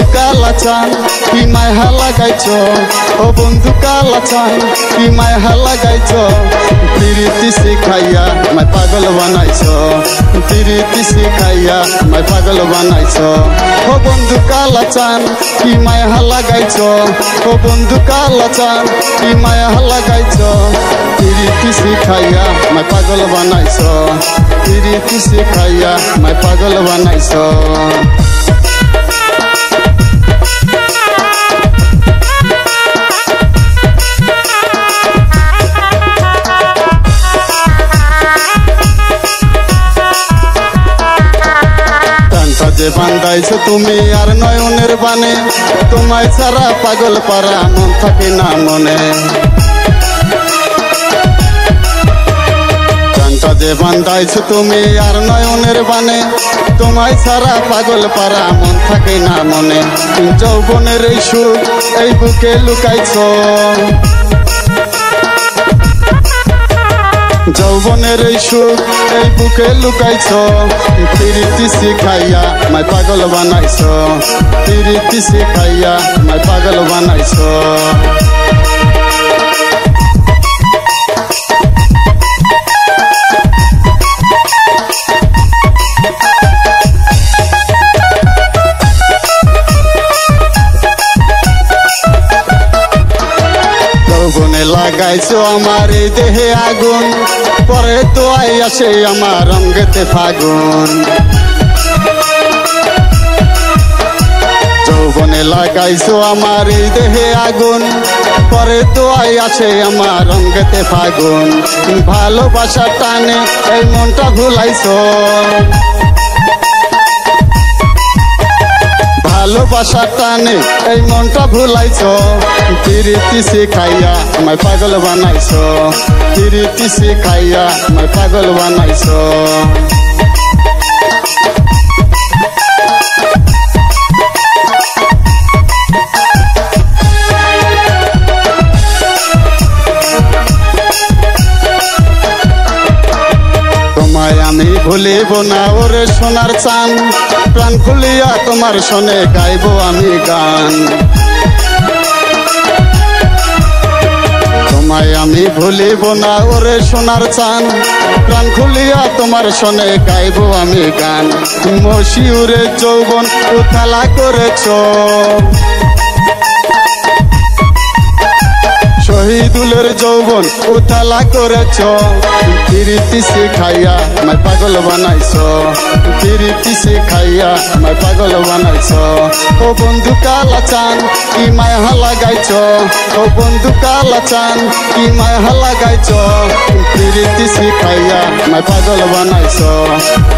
বন্ধু কালাচান কি মায়া লাগাইছো, ও বন্ধু কালাচান কি মায়া লাগাইছো, প্রীতি শিখাইয়া আমায় পাগল বানাইছো, প্রীতি শিখাইয়া আমায় পাগল বানাইছো। ও বন্ধু কালাচান কি মায়া লাগাইছো, ও বন্ধু কালাচান কি মায়া লাগাইছো, প্রীতি শিখাইয়া আমায় পাগল বানাইছো, প্রীতি শিখাইয়া আমায় পাগল বানাইছো। যে বান্ধাইছো তুমি আর নয়নের বানে, তোমায় ছাড়া পাগল পারা মন থাকে না মনে। গানটা যে বান্ধাইছো তুমি আর নয়নের বানে, তোমায় ছাড়া পাগল পারা মন থাকে না মনে। যৌবনের এই সুখ এই বুকে লুকাইছো, যৌবনের এই সুখ এই বুকে লুকাইছো, প্রীতি শিখাইয়া আমায় পাগল বানাইছো, প্রীতি শিখাইয়া আমায় পাগল বানাইছো। যৌবনে লাগাইছো আমার এই দেহে আগুন, পরে তো আই আসে আমার রঙেতে ফাগুন। যৌবনে লাগাইছো আমার এই দেহে আগুন, পরে তো আই আসে আমার রঙেতে ফাগুন। ভালোবাসা টানে এই মনটা ভুলাইছো, ভালোবাসা টানে এই মনটা ভুলাইছো, প্রীতি শিখাইয়া আমায় পাগল বানাইছো, প্রীতি শিখাইয়া আমায় পাগল বানাইছো। তোমায় আমি ভুলিব না ওরে সোনার চান, প্রাণ খুলিয়া তোমার শোনে গাইবো আমি গান। তোমায় আমি ভুলিব না ওরে সোনার চান, প্রাণ খুলিয়া তোমার শোনে গাইবো আমি গান। মশিউরে যৌবন উথালা করেছো, শহীদুলের যৌবন উথালা করেছো, প্রীতি শিখাইয়া আমায় পাগল বানাইছো, প্রীতি শিখাইয়া আমায় পাগল বানাইছো। ও বন্ধু কালাচান কি মায়া লাগাইছো, ও বন্ধু কালাচান কি মায়া লাগাইছো, প্রীতি শিখাইয়া আমায় পাগল বানাইছো,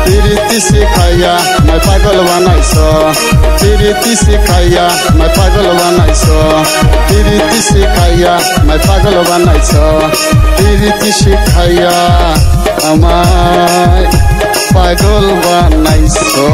প্রীতি শিখাইয়া আমায় পাগল বানাইছো, প্রীতি শিখাইয়া আমায় পাগল বানাইছো, প্রীতি শিখাইয়া আমায় পাগল বানাইছো, প্রীতি শিখাইয়া আমায় পাগল বানাইছো।